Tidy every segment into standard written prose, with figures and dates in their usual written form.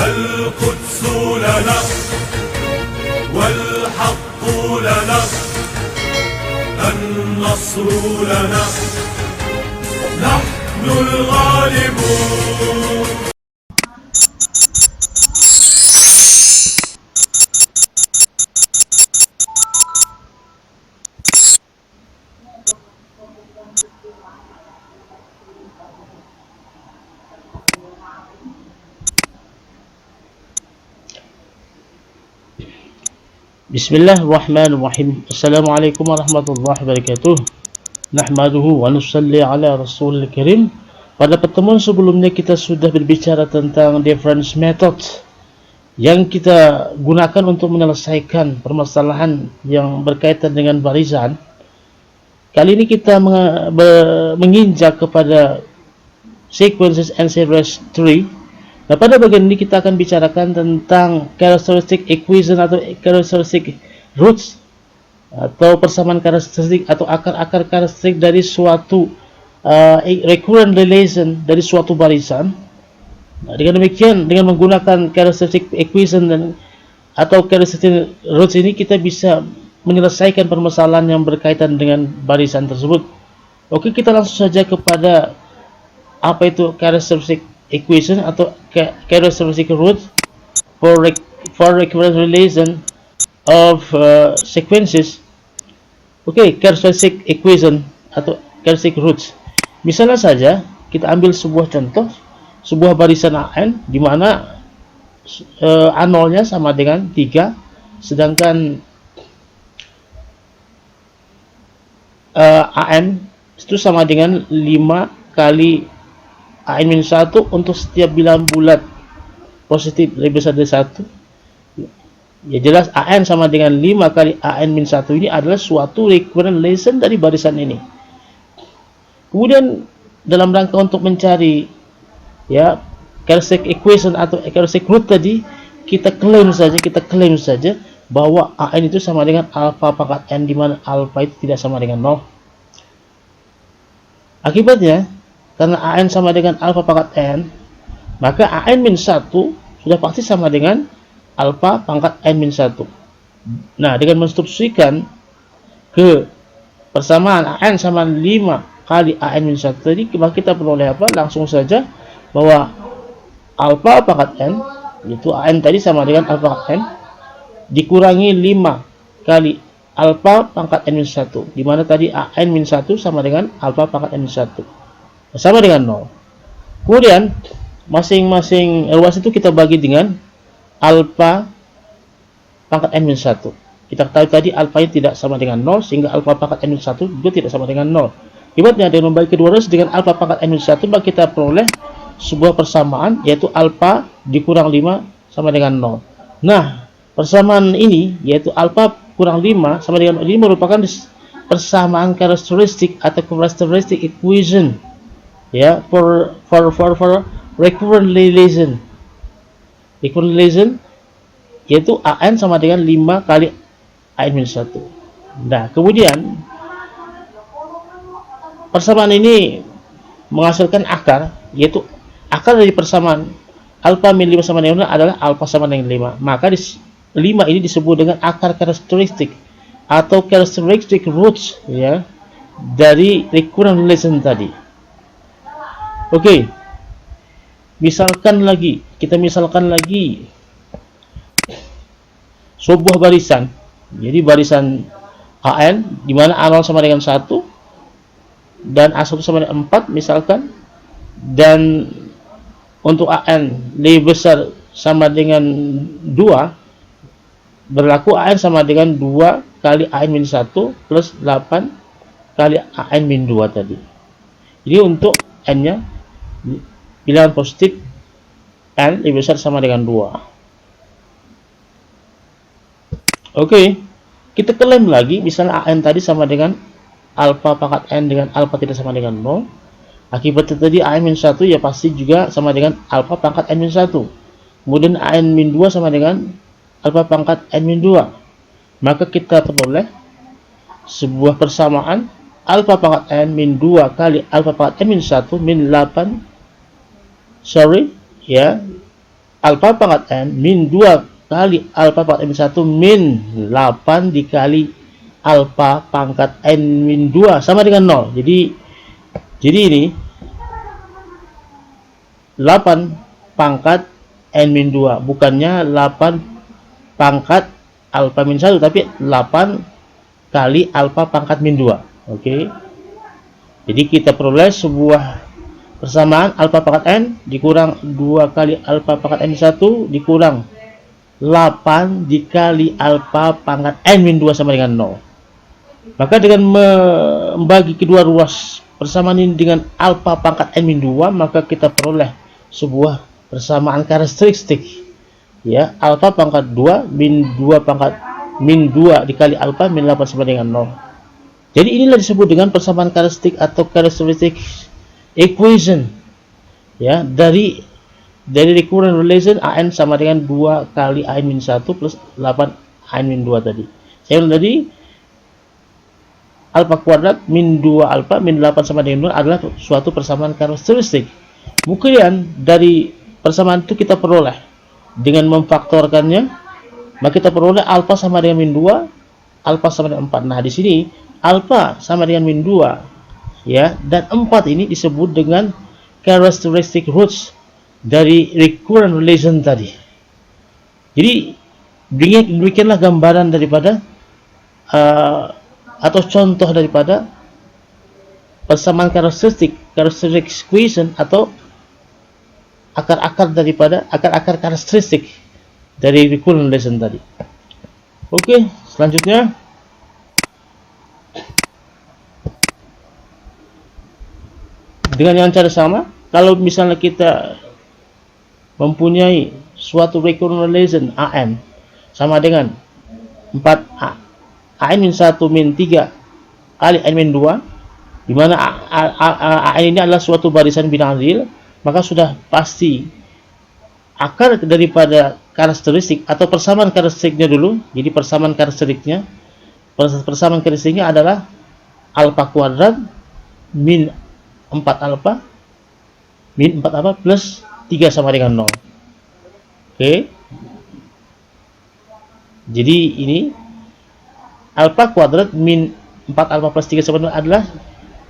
القدس لنا والحق لنا النصر لنا نحن الغالبون. Bismillahirrahmanirrahim. Assalamualaikum warahmatullahi wabarakatuh. Nahmaduhu wa nusalli ala rasulil karim. Pada pertemuan sebelumnya kita sudah berbicara tentang difference method yang kita gunakan untuk menyelesaikan permasalahan yang berkaitan dengan barisan. Kali ini kita menginjak kepada sequences and series tree. Nah, pada bagian ini kita akan bicarakan tentang characteristic equation atau characteristic roots atau persamaan karakteristik atau akar-akar karakteristik dari suatu recurrent relation dari suatu barisan. Nah, dengan demikian, dengan menggunakan characteristic equation atau characteristic roots ini, kita bisa menyelesaikan permasalahan yang berkaitan dengan barisan tersebut. Oke, kita langsung saja kepada apa itu characteristic equation atau characteristic root for recurrent relation of sequences. Oke, characteristic equation atau characteristic roots. Misalnya saja kita ambil sebuah contoh, sebuah barisan AN di mana A0-nya sama dengan 3, sedangkan AN itu sama dengan 5 kali AN-1 untuk setiap bilangan bulat positif lebih besar dari 1. Ya jelas AN sama dengan 5 kali AN-1 ini adalah suatu recurrent relation dari barisan ini. Kemudian dalam rangka untuk mencari ya characteristic equation atau characteristic root tadi, kita klaim saja bahwa AN itu sama dengan alpha pangkat N, di mana alpha itu tidak sama dengan 0. Akibatnya, karena AN sama dengan alpha pangkat N, maka AN-1 sudah pasti sama dengan alpha pangkat N-1. Nah, dengan mensubstitusikan ke persamaan AN sama 5 kali AN-1 tadi, maka kita peroleh apa? Langsung saja bahwa alpha pangkat N, yaitu AN tadi sama dengan alpha pangkat N, dikurangi 5 kali alpha pangkat N-1, di mana tadi AN-1 sama dengan alpha pangkat N-1. Sama dengan 0. Kemudian masing-masing ruas itu kita bagi dengan alpha pangkat N-1. Kita ketahui tadi alpha-nya tidak sama dengan 0, sehingga alpha pangkat N-1 juga tidak sama dengan 0. Akibatnya dengan membagi kedua ruas dengan alpha pangkat N-1, maka kita peroleh sebuah persamaan, yaitu alpha dikurang 5 sama dengan 0. Nah, persamaan ini yaitu alpha kurang 5 sama dengan 0 ini merupakan persamaan karakteristik atau characteristic equation ya for recurrent relation. Recurrent relation yaitu AN sama dengan 5 kali AN-1. Nah, kemudian persamaan ini menghasilkan akar, yaitu akar dari persamaan alpha min 5 sama dengan 0 adalah alpha sama dengan 5. Maka 5 ini disebut dengan akar karakteristik atau characteristic roots ya dari recurrent relation tadi. Oke, kita misalkan lagi sebuah barisan. Jadi barisan AN di mana A0 sama dengan 1 dan A1 sama dengan 4 misalkan, dan untuk AN lebih besar sama dengan 2, berlaku AN sama dengan 2 kali AN-1 plus 8 kali AN-2 tadi. Jadi untuk N-nya bilangan positif N lebih besar sama dengan 2. Oke, kita klaim lagi misalnya AN tadi sama dengan alpha pangkat N dengan alpha tidak sama dengan 0. Akibatnya tadi AN-1 ya pasti juga sama dengan alpha pangkat N-1. Kemudian AN-2 sama dengan alpha pangkat N-2. Maka kita peroleh sebuah persamaan alpha pangkat N-2 kali alpha pangkat N-1 min 8 ya alfa pangkat n min 2 kali alfa pangkat n 1 min 8 dikali alfa pangkat n min 2 sama dengan 0. Jadi ini 8 pangkat n min 2, bukannya 8 pangkat alfa min 1, tapi 8 kali alfa pangkat min 2. Oke. Jadi kita peroleh sebuah persamaan alfa pangkat n dikurang 2 kali alfa pangkat n 1 dikurang 8 dikali alfa pangkat n min 2 sama dengan 0. Maka dengan membagi kedua ruas persamaan ini dengan alfa pangkat n min 2, maka kita peroleh sebuah persamaan karakteristik, ya, alfa pangkat 2 min 2 pangkat min 2 dikali alfa min 8 sama dengan 0. Jadi inilah disebut dengan persamaan karakteristik atau characteristic equation, ya, dari recurrent relation an sama dengan 2 kali an min 1 plus 8 an min 2 tadi. Saya ulang tadi, alfa kuadrat min 2 alfa min 8 sama dengan 0 adalah suatu persamaan karakteristik. Kemudian dari persamaan itu kita peroleh dengan memfaktorkannya, maka kita peroleh alfa sama dengan min 2, alfa sama dengan 4. Nah, di sini alfa sama dengan min 2, ya, dan 4 ini disebut dengan characteristic roots dari recurrent relation tadi. Jadi demikianlah gambaran daripada atau contoh daripada persamaan karakteristik equation atau akar-akar karakteristik dari recurrent relation tadi. Oke, selanjutnya dengan yang cara sama, kalau misalnya kita mempunyai suatu recurrent relation an sama dengan 4 an min 1 min 3 kali an min 2, di mana an ini adalah suatu barisan bilangan real, maka sudah pasti akar daripada karakteristik atau persamaan karakteristiknya dulu. Jadi persamaan karakteristiknya adalah alfa kuadrat min 4 alfa plus 3 sama dengan 0. Oke. Jadi ini alfa kuadrat min 4 alfa plus 3 sama dengan 0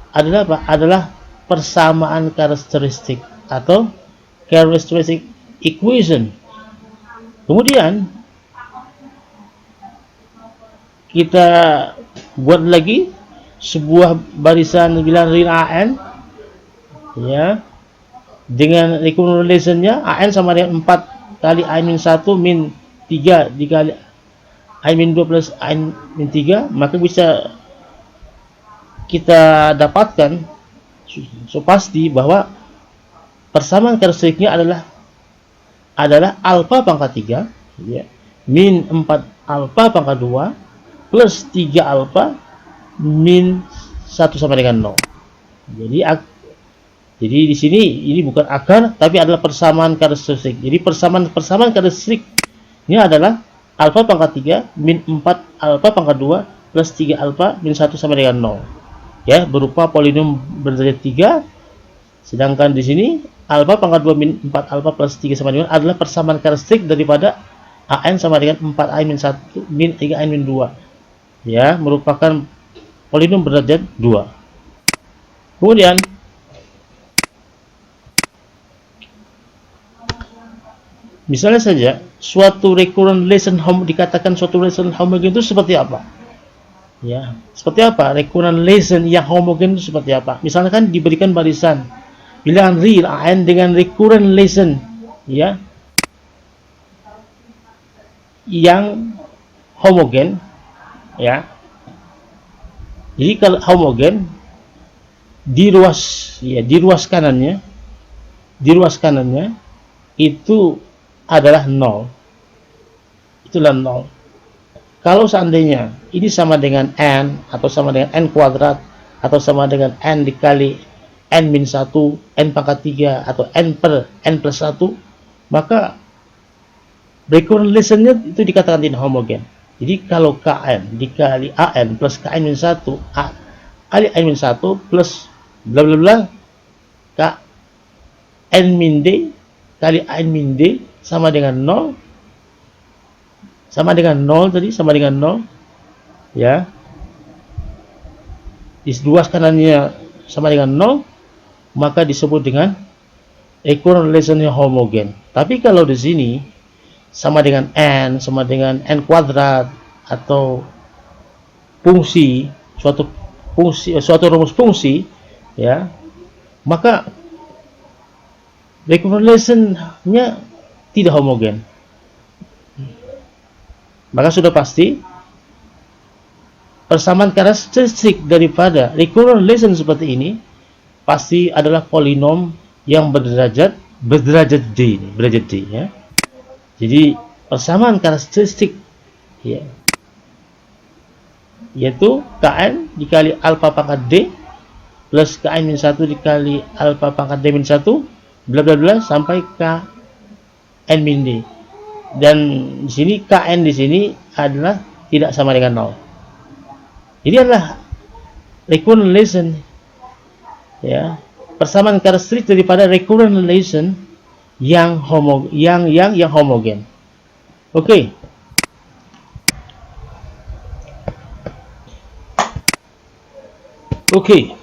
adalah apa? Adalah persamaan karakteristik atau characteristic equation. Kemudian kita buat lagi sebuah barisan bilangan real an, ya, dengan recurrent relation-nya an sama dengan 4 kali an min 1 min 3 dikali an min 2 plus an min 3, maka bisa kita dapatkan so pasti bahwa persamaan karakteristiknya adalah alfa pangkat 3, ya, min 4 alfa pangkat 2 plus 3 alfa min 1 sama dengan 0. Jadi di sini ini bukan akar tapi adalah persamaan karakteristik. Jadi persamaan karakteristiknya adalah alfa pangkat 3 min 4 alfa pangkat 2 plus 3 alfa min 1 sama dengan 0. Ya, berupa polinom berderajat 3. Sedangkan di sini alfa pangkat 2 min 4 alfa plus 3 sama dengan adalah persamaan karakteristik daripada an sama dengan 4 an min 1 min 3 an min 2. Ya, merupakan polinom berderajat 2. Kemudian misalnya saja suatu recurrent relation dikatakan suatu relation homogen itu seperti apa? Ya, seperti apa recurrent relation yang homogen itu seperti apa? Misalkan diberikan barisan bilangan real an dengan recurrent relation, ya, yang homogen, ya. Jadi kalau homogen di ruas kanannya itu adalah 0. Itulah 0. Kalau seandainya ini sama dengan n atau sama dengan n kuadrat atau sama dengan n dikali n min 1, n pangkat 3 atau n per n plus 1, maka recurrent relation-nya itu dikatakan tidak homogen. Jadi kalau kn dikali an plus kn min 1 kali n min 1 plus bla bla bla kn min d kali n min d sama dengan 0, sama dengan 0 tadi, sama dengan 0 ya. Di ruas kanannya sama dengan 0, maka disebut dengan equivalent relation yang homogen. Tapi kalau di sini sama dengan n, sama dengan n kuadrat, atau fungsi, suatu rumus fungsi ya, maka equivalent relation-nya tidak homogen. Maka sudah pasti persamaan karakteristik daripada equivalent relation seperti ini pasti adalah polinom yang berderajat D ini, berderajat D ya. Jadi persamaan karakteristik ya, yaitu Kn dikali alfa pangkat D plus Kn-1 dikali alfa pangkat D-1 bla bla bla sampai Kn-D. Dan di sini Kn di sini adalah tidak sama dengan 0. Jadi adalah recurrent relation ya, persamaan karakteristik daripada recurrent relation yang homogen. Oke. Oke.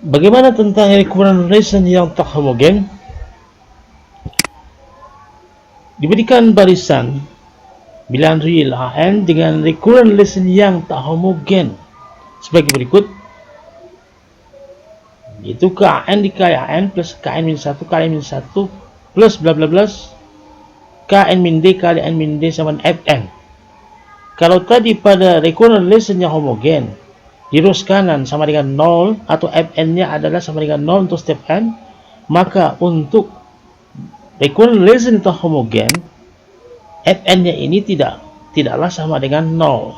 Bagaimana tentang recurrent relation yang tak homogen? Diberikan barisan bilangan real An dengan recurrent relation yang tak homogen sebagai berikut, yaitu Kn dikali An plus Kn-1 kali N-1 plus bla bla bla Kn-D kali N-D sama Fn. Kalau tadi pada recurrent relation yang homogen di ruas kanan sama dengan 0 atau Fn-nya adalah sama dengan 0 untuk step n, maka untuk recurrent relation yang homogen Fn-nya ini tidaklah sama dengan 0.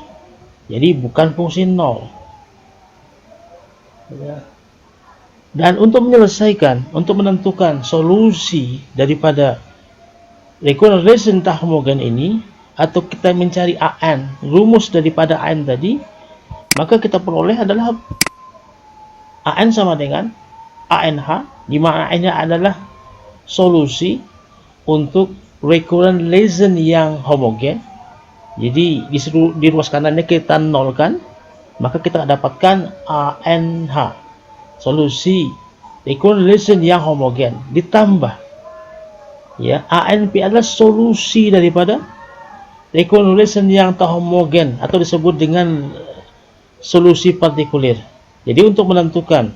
Jadi bukan fungsi 0. Ya. Dan untuk menyelesaikan, untuk menentukan solusi daripada recurrent relation tak homogen ini, atau kita mencari An, rumus daripada An tadi, maka kita peroleh adalah An sama dengan ANH, di mana An-nya adalah solusi untuk recurrent relation yang homogen. Jadi di ruas kanannya kita nolkan, maka kita dapatkan ANH, solusi recurrent relation yang homogen, ditambah ya ANP adalah solusi daripada recurrent relation yang tak homogen atau disebut dengan solusi partikulir. Jadi untuk menentukan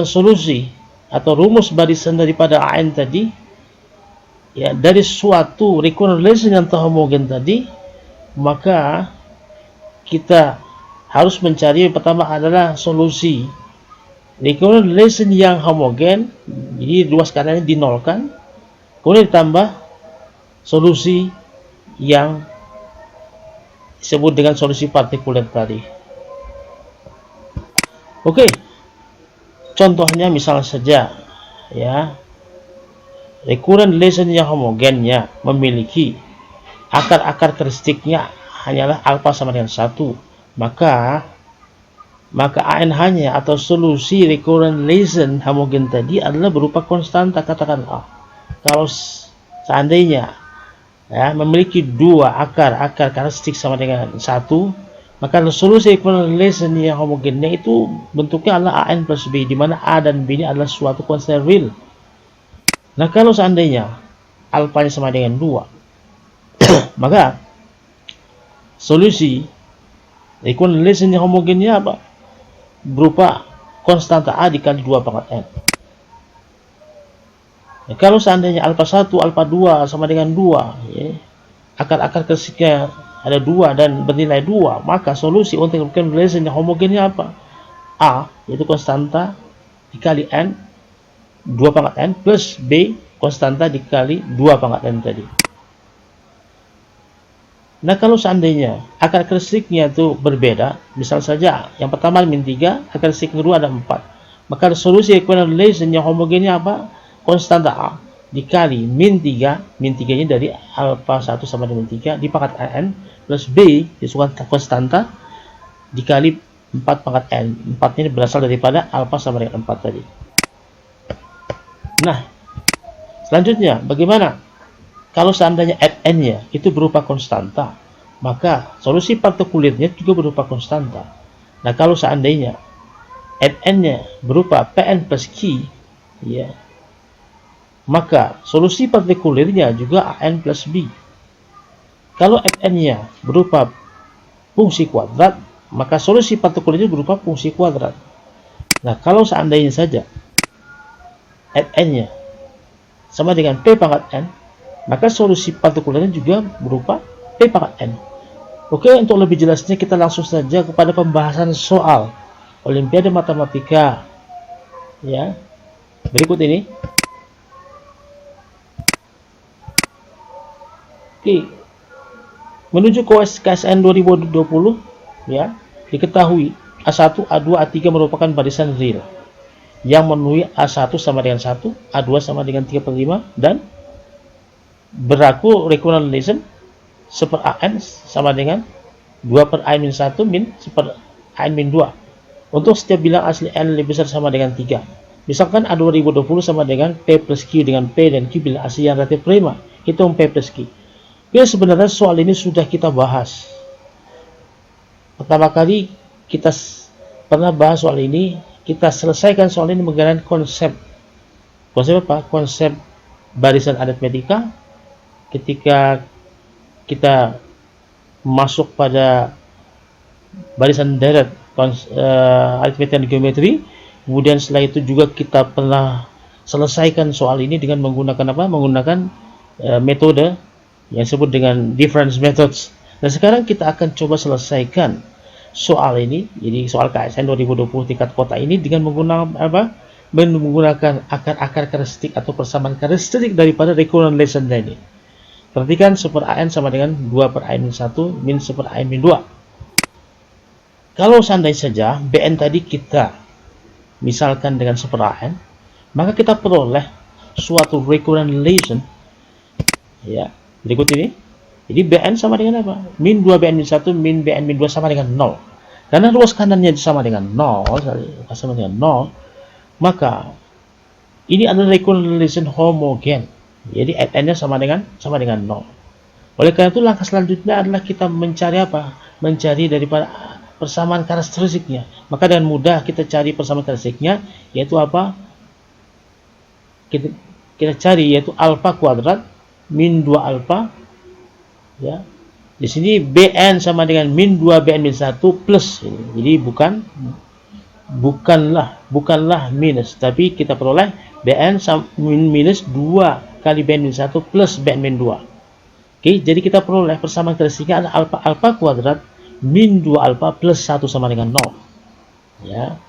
solusi atau rumus barisan daripada An tadi ya, dari suatu recurrent relation yang tak homogen tadi, maka kita harus mencari pertama adalah solusi recurrent relation yang homogen. Jadi ruas kanannya dinolkan, kemudian ditambah solusi yang disebut dengan solusi partikuler tadi. Oke, contohnya misal saja ya, recurrent relation yang homogennya memiliki akar-akar karakteristiknya hanyalah alfa sama dengan 1, maka ANH-nya atau solusi recurrent relation homogen tadi adalah berupa konstanta. Katakanlah kalau seandainya ya, memiliki dua akar karakteristik sama dengan 1, maka solusi equivalent relation yang homogennya itu bentuknya adalah An plus B, di mana A dan B ini adalah suatu konstan real. Nah, kalau seandainya alfanya sama dengan 2, maka solusi equivalent relation yang homogennya apa? Berupa konstanta A dikali 2 pangkat N. Ya, kalau seandainya alfa 1, alfa 2 sama dengan 2, ya, akar-akar karakteristiknya ada 2 dan bernilai 2, maka solusi untuk equivalent relation yang homogennya apa? A, yaitu konstanta dikali N 2 pangkat N plus B, konstanta dikali 2 pangkat N tadi. Nah, kalau seandainya akar karakteristiknya itu berbeda, misal saja yang pertama min 3, akar karakteristik kedua ada 4, maka solusi equivalent relation yang homogennya apa? Konstanta A dikali min 3, min 3 nya dari alfa 1 sama dengan 3 di pangkat N plus B disukan konstanta dikali 4 pangkat N. 4 ini berasal daripada alfa sama dengan 4 tadi. Nah, Selanjutnya, bagaimana kalau seandainya Fn-nya itu berupa konstanta, maka solusi partikularnya juga berupa konstanta. Nah, kalau seandainya Fn-nya berupa Pn plus Q, ya, maka solusi partikularnya juga An plus B. Kalau Fn-nya berupa fungsi kuadrat, maka solusi partikularnya berupa fungsi kuadrat. Nah, kalau seandainya saja Fn-nya sama dengan P pangkat N, maka solusi partikularnya juga berupa P pangkat N. Oke, untuk lebih jelasnya kita langsung saja kepada pembahasan soal Olimpiade Matematika ya, berikut ini. Oke, menuju KSN 2020 ya, diketahui A1, A2, A3 merupakan barisan real yang memenuhi A1 sama dengan 1, A2 sama dengan 3/5, dan berlaku recurrent relation 1/an sama dengan 2/n-1 min 1/n-2 untuk setiap bilang asli n lebih besar sama dengan 3. Misalkan A2 2020 sama dengan P plus Q, dengan P dan Q bilang asli yang relatif prima, hitung P plus Q. Oke, sebenarnya soal ini sudah kita bahas. Pertama kali kita pernah bahas soal ini, kita selesaikan soal ini menggunakan konsep apa? Konsep barisan aritmetika. Ketika kita masuk pada barisan deret aritmetika dan geometri, kemudian setelah itu juga kita pernah selesaikan soal ini dengan menggunakan apa? Menggunakan metode yang disebut dengan difference methods. Nah, sekarang kita akan coba selesaikan soal ini, jadi soal KSN 2020 tingkat kota ini dengan menggunakan apa? Menggunakan akar-akar karakteristik atau persamaan karakteristik daripada recurrent relation ini. Perhatikan 1/an sama dengan 2/n-1 min 1/n-2. Kalau seandainya saja Bn tadi kita misalkan dengan 1/n, maka kita peroleh suatu recurrent relation ya, berikut ini. Jadi Bn sama dengan apa? Min 2Bn-1 min Bn-2 sama dengan 0. Karena ruas kanannya sama dengan 0, sama dengan 0, maka ini adalah recurrent relation homogen. Jadi Fn-nya sama dengan 0. Oleh karena itu langkah selanjutnya adalah kita mencari apa? Mencari daripada persamaan karakteristiknya. Maka dengan mudah kita cari persamaan karakteristiknya, yaitu apa? Kita cari yaitu alfa kuadrat min 2 alfa ya. Di sini Bn sama dengan min 2 Bn-1 plus ini. Jadi bukanlah minus, tapi kita peroleh Bn minus 2 kali Bn-1 plus Bn-2. Oke, jadi kita peroleh persamaan karakteristiknya adalah alfa kuadrat min 2 alfa plus 1 sama dengan 0. Ya.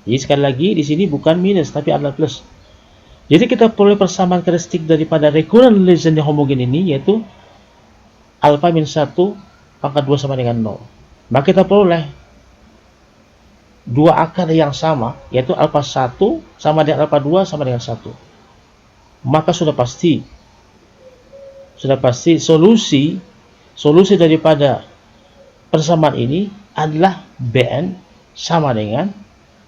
Jadi sekali lagi di sini bukan minus tapi adalah plus. Jadi kita peroleh persamaan karakteristik daripada recurrent relation yang homogen ini, yaitu alfa min 1 pangkat 2 sama dengan 0. Maka kita peroleh dua akar yang sama, yaitu alfa 1 sama dengan alfa 2 sama dengan 1. Maka sudah pasti solusi daripada persamaan ini adalah Bn sama dengan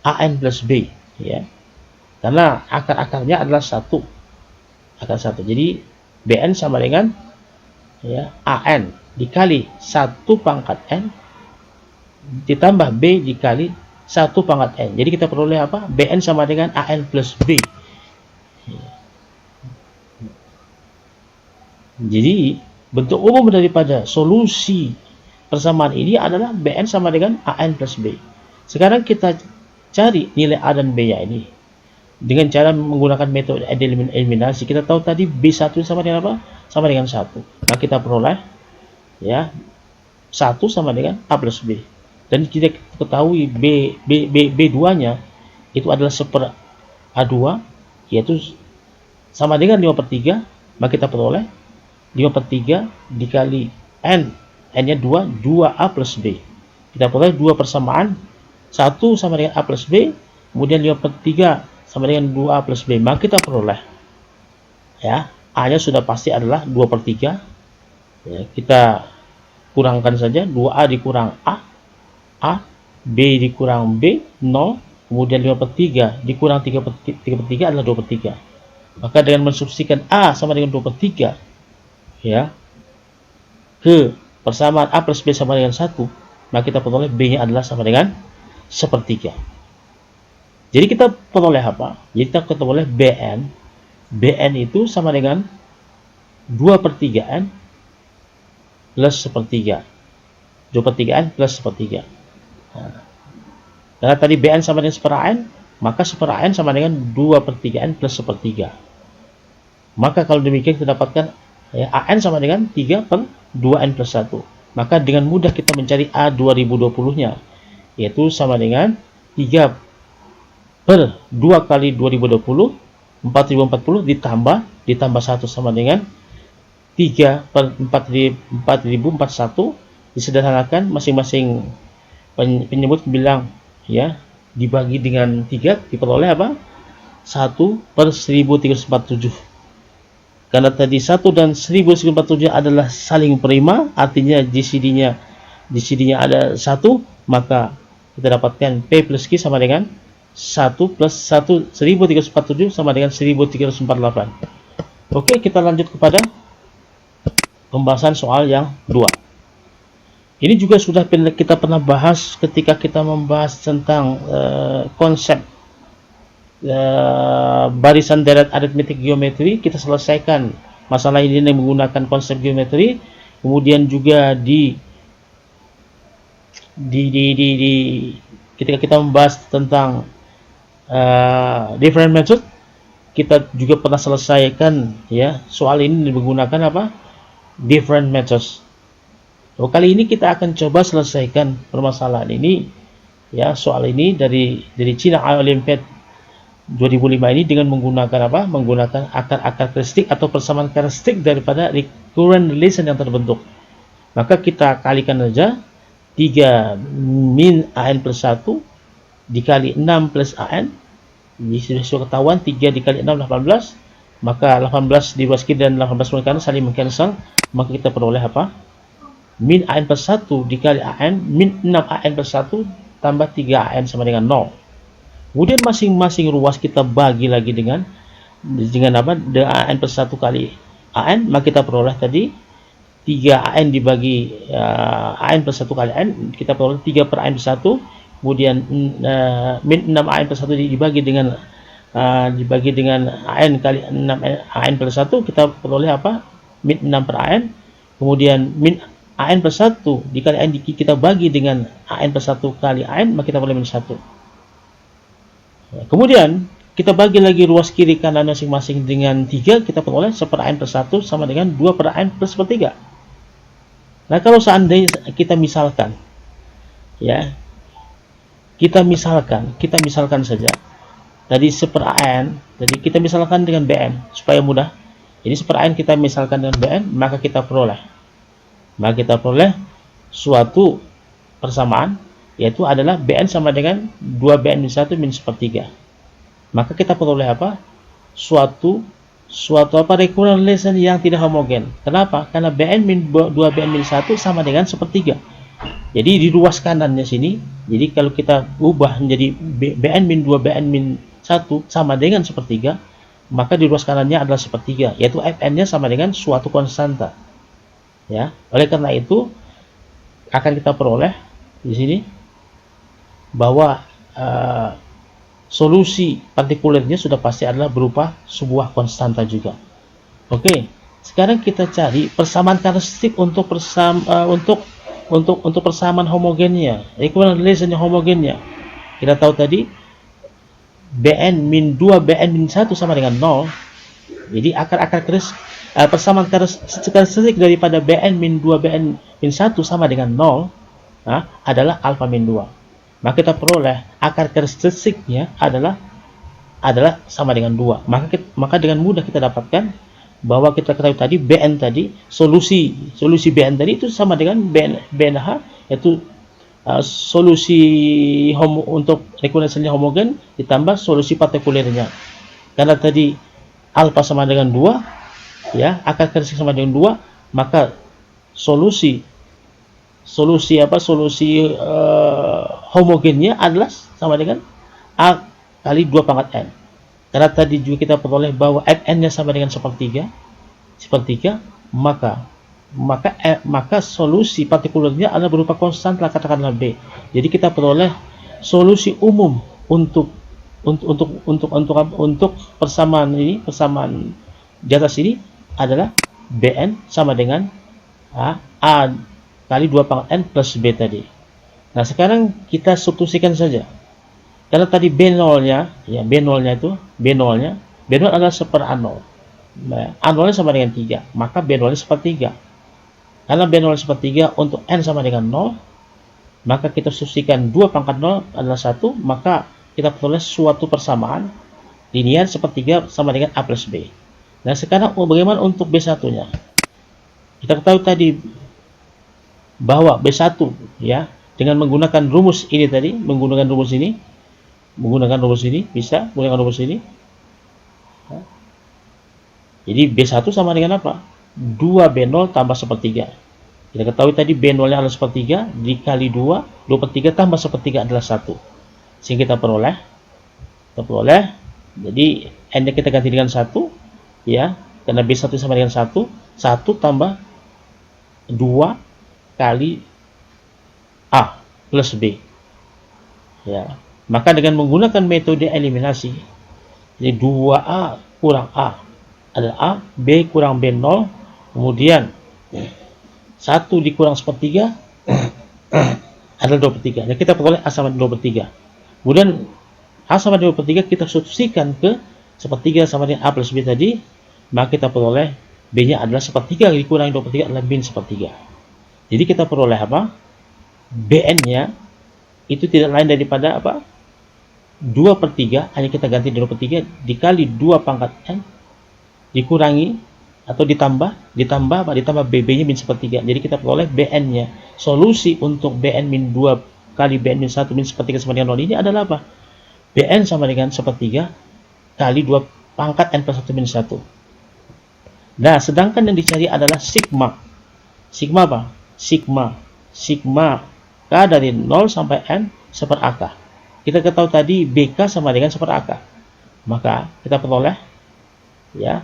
An plus B ya. Karena akar-akarnya adalah 1. Akar 1. Jadi Bn sama dengan ya An dikali 1 pangkat n ditambah B dikali 1 pangkat n. Jadi kita peroleh apa? Bn sama dengan An plus B. Jadi bentuk umum daripada solusi persamaan ini adalah Bn sama dengan An plus B. Sekarang kita cari nilai A dan B nya ini dengan cara menggunakan metode eliminasi. Kita tahu tadi B1 sama dengan apa? Sama dengan 1. Nah, kita peroleh ya 1 sama dengan A plus B. Dan kita ketahui B2 nya itu adalah 1/A2, yaitu sama dengan 5/3. Maka kita peroleh 5/3 dikali N nya 2A plus B. Kita peroleh 2 persamaan, 1 sama dengan A plus B, kemudian 5/3 sama dengan 2A plus B. Maka kita peroleh ya A nya sudah pasti adalah 2/3 ya, kita kurangkan saja 2A dikurang A, B dikurang B 0, kemudian 5/3 dikurang 3/3 adalah 2/3. Maka dengan mensubstitusikan A sama dengan 2/3 ya ke persamaan A plus B sama dengan 1, maka kita peroleh B-nya adalah sama dengan 1/3. Jadi kita peroleh apa? Jadi kita peroleh BN. BN itu sama dengan 2/3N plus 1/3. 2/3N plus 1/3. Nah, karena tadi BN sama dengan 1/N, maka 1/N sama dengan 2/3N plus 1/3. Maka kalau demikian kita dapatkan ya, AN sama dengan 3/2N plus 1. Maka dengan mudah kita mencari A 2020-nya, yaitu sama dengan 3/2 kali 2020, 4040 ditambah 1 sama dengan 3/4041. Disederhanakan, masing-masing penyebut bilang ya dibagi dengan 3, diperoleh apa? 1/1347. Karena tadi 1 dan 1347 adalah saling prima, artinya GCD-nya ada 1, maka kita dapatkan P plus Q sama dengan 1 plus 1 1347 sama dengan 1348. Oke, kita lanjut kepada pembahasan soal yang 2. Ini juga sudah kita pernah bahas ketika kita membahas tentang konsep barisan deret aritmetik geometri. Kita selesaikan masalah ini dengan menggunakan konsep geometri. Kemudian juga ketika kita membahas tentang different method, kita juga pernah selesaikan ya soal ini menggunakan apa? Different methods. So, kali ini kita akan coba selesaikan permasalahan ini ya, soal ini dari China Olympiad 2005 ini dengan menggunakan apa? Menggunakan akar karakteristik atau persamaan karakteristik daripada recurrent relation yang terbentuk. Maka kita kalikan saja 3 min AN plus 1 dikali 6 plus AN. Ini sudah ketahuan 3 dikali 6 18. Maka 18 di bawah kiri dan 18 bawah kanan saling mengcancel. Maka kita peroleh apa? Min AN plus 1 dikali AN min 6 AN plus 1 tambah 3 AN sama dengan 0. Kemudian masing-masing ruas kita bagi lagi dengan apa? Dengan AN plus 1 kali AN, maka kita peroleh tadi 3 AN dibagi AN plus 1 kali AN, kita peroleh 3 per AN plus 1. Kemudian min 6 AN plus 1 dibagi dengan AN kali 6 AN plus 1, kita peroleh apa? Min 6 per AN. Kemudian min AN plus 1 dikali AN kita bagi dengan AN plus 1 kali AN, maka kita peroleh min 1. Kemudian kita bagi lagi ruas kiri kanan masing-masing dengan 3, kita peroleh 1/n plus 1 sama dengan 2/n plus 1/3. Nah, kalau seandainya kita misalkan ya, kita misalkan saja tadi 1/n, jadi kita misalkan dengan Bn supaya mudah. Jadi 1/n kita misalkan dengan Bn, maka kita peroleh suatu persamaan, yaitu adalah Bn sama dengan 2Bn min 1 min 1/3. Maka kita peroleh apa? Suatu recurrent relation yang tidak homogen. Kenapa? Karena Bn min 2Bn min 1 sama dengan 1/3. Jadi di ruas kanannya sini, jadi kalau kita ubah menjadi Bn min 2Bn min 1 sama dengan 1/3, maka di ruas kanannya adalah 1/3, yaitu Fn-nya sama dengan suatu konstanta. Ya, oleh karena itu akan kita peroleh di sini bahwa solusi partikulernya sudah pasti adalah berupa sebuah konstanta juga. Oke, sekarang kita cari persamaan karakteristik untuk persamaan homogennya, equivalent relation homogennya. Kita tahu tadi Bn min 2 Bn min 1 sama dengan 0. Jadi persamaan karakteristik daripada Bn min 2 Bn min 1 sama dengan 0 adalah alfa min 2. Maka kita peroleh akar karakteristiknya adalah sama dengan 2. Maka dengan mudah kita dapatkan bahwa kita ketahui tadi Bn tadi, solusi Bn tadi itu sama dengan BNH, yaitu solusi untuk rekurrensinya homogen ditambah solusi partikulernya. Karena tadi alfa sama dengan 2, ya, akar karakteristik sama dengan 2, maka solusi homogennya adalah sama dengan A kali 2 pangkat N. karena tadi juga kita peroleh bahwa n-nya sama dengan sepertiga, maka solusi partikularnya adalah berupa konstan, katakanlah B. Jadi kita peroleh solusi umum untuk persamaan di atas ini adalah Bn sama dengan A kali 2 pangkat n plus B tadi. Nah, sekarang kita substitusikan saja. Karena tadi B0-nya, ya B0 adalah seper A0. Nah, A0-nya sama dengan 3, maka B0-nya sepertiga. Karena B0 sepertiga untuk n sama dengan 0, maka kita substitusikan 2 pangkat 0 adalah 1, maka kita peroleh suatu persamaan linear sepertiga sama dengan A plus B. Nah, sekarang bagaimana untuk B1-nya? Kita ketahui tadi bahwa B1 ya, dengan menggunakan rumus ini tadi, menggunakan rumus ini bisa menggunakan rumus ini. Jadi B1 sama dengan apa? 2B0 tambah sepertiga. Kita ketahui tadi B0-nya adalah sepertiga, dikali 2 per 3 tambah sepertiga adalah 1. Sehingga kita peroleh, jadi n-nya kita ganti dengan 1, ya, karena B1 sama dengan 1 tambah 2 kali A plus B. Ya, maka dengan menggunakan metode eliminasi, jadi 2A kurang A adalah A, B kurang B0, kemudian 1 dikurang sepertiga adalah 2 per 3. Jadi kita peroleh A sama 2 per 3. Kemudian A sama 2 per 3 kita substitusikan ke sepertiga sama dengan A plus B tadi, maka kita peroleh B-nya adalah sepertiga dikurangi 2 per 3 adalah min sepertiga. Jadi kita peroleh apa? Bn-nya itu tidak lain daripada apa? 2 per 3, hanya kita ganti 2 per 3 dikali 2 pangkat n dikurangi atau ditambah BB-nya min sepertiga. Jadi kita peroleh Bn-nya. Solusi untuk Bn min 2 kali Bn min 1 min sepertiga sama dengan 0 ini adalah apa? Bn sama dengan sepertiga kali 2 pangkat n plus 1 min 1. Nah, sedangkan yang dicari adalah sigma. Sigma apa? Sigma K dari 0 sampai N seper AK. Kita ketahui tadi BK sama dengan seper AK. Maka kita peroleh ya,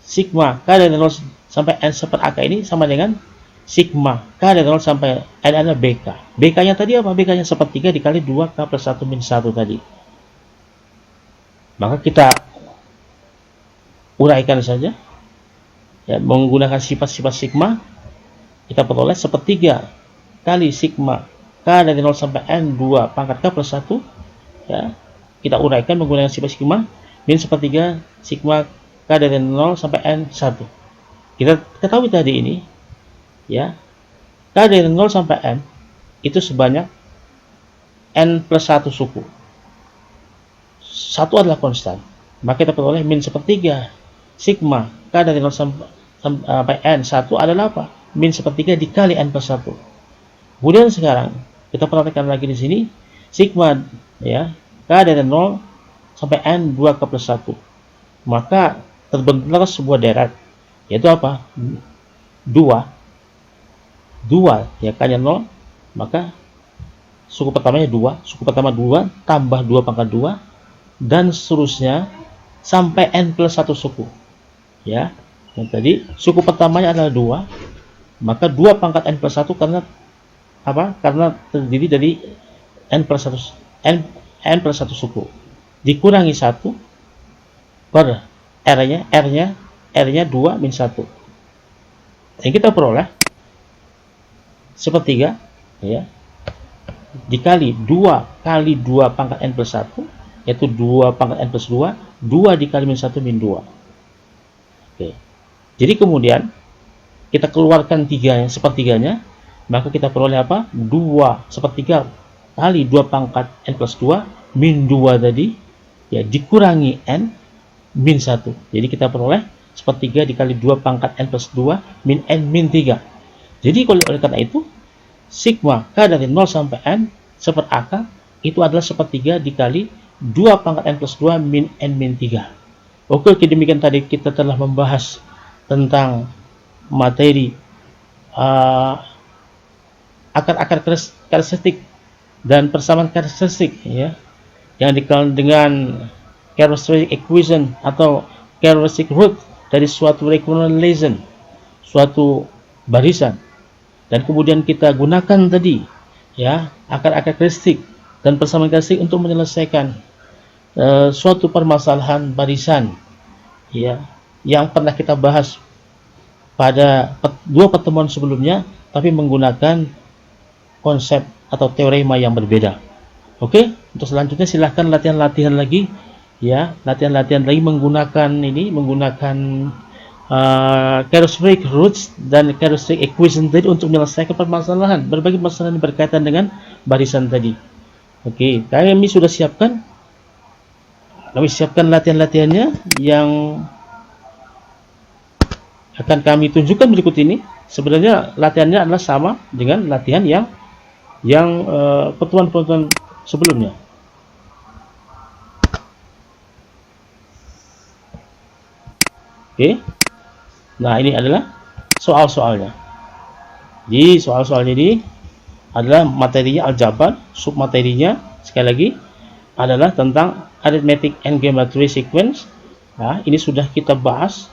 sigma K dari 0 sampai N seper AK ini sama dengan sigma K dari 0 sampai N adalah BK. BK-nya tadi apa? BK-nya sepertiga dikali 2K plus 1 min 1 tadi. Maka kita uraikan saja. Ya, menggunakan sifat-sifat sigma, kita peroleh sepertiga kali sigma K dari 0 sampai N 2 pangkat K plus 1. Ya, kita uraikan menggunakan sifat sigma, min sepertiga sigma K dari 0 sampai N 1. Kita ketahui tadi ini, ya, K dari 0 sampai N itu sebanyak N plus 1 suku. 1 adalah konstan. Maka kita peroleh min sepertiga sigma K dari 0 sampai N 1 adalah apa? Min sepertiga dikali N plus 1. Kemudian sekarang kita perhatikan lagi di sini sigma ya K dari 0 sampai N 2K plus 1. Maka terbentuklah sebuah deret, yaitu apa? 2 ya, K-nya 0, maka suku pertamanya 2, suku pertama 2 tambah 2 pangkat 2 dan seterusnya sampai N plus 1 suku. Ya, yang tadi suku pertamanya adalah 2, maka 2 pangkat N plus 1 karena apa? Karena terdiri dari N plus 1 suku dikurangi 1 per R-nya 2 min 1. Yang kita peroleh sepertiga ya dikali 2 kali 2 pangkat N plus 1, yaitu 2 pangkat N plus 2, 2 dikali min 1 min 2. Oke. Jadi kemudian kita keluarkan sepertiganya, maka kita peroleh apa? 2 sepertiga kali 2 pangkat N plus 2 min 2 tadi ya dikurangi N min 1. Jadi kita peroleh sepertiga dikali 2 pangkat N plus 2 min N min 3. Jadi oleh karena itu sigma K dari 0 sampai N seper AK itu adalah sepertiga dikali 2 pangkat N plus 2 min N min 3. Oke, demikian tadi kita telah membahas tentang materi akar-akar karakteristik dan persamaan karakteristik ya. yang dikenal dengan characteristic equation atau characteristic root dari suatu recurrent relation, suatu barisan, dan kemudian kita gunakan tadi ya akar-akar karakteristik dan persamaan karakteristik untuk menyelesaikan suatu permasalahan barisan ya yang pernah kita bahas pada dua pertemuan sebelumnya, tapi menggunakan konsep atau teorema yang berbeda. Oke, untuk selanjutnya silahkan latihan-latihan lagi ya, latihan-latihan lagi menggunakan characteristic roots dan characteristic equation tadi untuk menyelesaikan permasalahan, berbagai masalah yang berkaitan dengan barisan tadi. Oke, kami sudah siapkan latihan-latihannya yang akan kami tunjukkan berikut ini. Sebenarnya latihannya adalah sama dengan latihan yang pertemuan-pertemuan sebelumnya. Oke. Nah, ini adalah soal-soalnya. Di soal-soalnya ini adalah materinya aljabar, submaterinya sekali lagi adalah tentang arithmetic and geometry sequence. Nah, ini sudah kita bahas.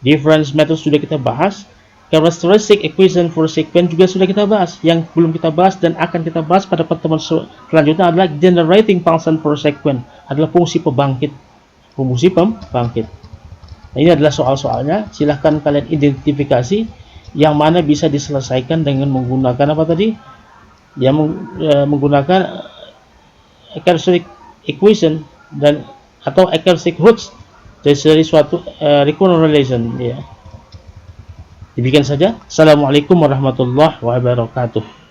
Difference method sudah kita bahas. Characteristic equation for sequence juga sudah kita bahas. Yang belum kita bahas dan akan kita bahas pada pertemuan selanjutnya adalah generating function for sequence, adalah fungsi pembangkit. Nah, ini adalah soal-soalnya. Silahkan kalian identifikasi yang mana bisa diselesaikan dengan menggunakan apa tadi? Yang menggunakan characteristic equation dan atau characteristic roots dari suatu recurrent relation ya. Demikian saja. Assalamualaikum warahmatullahi wabarakatuh.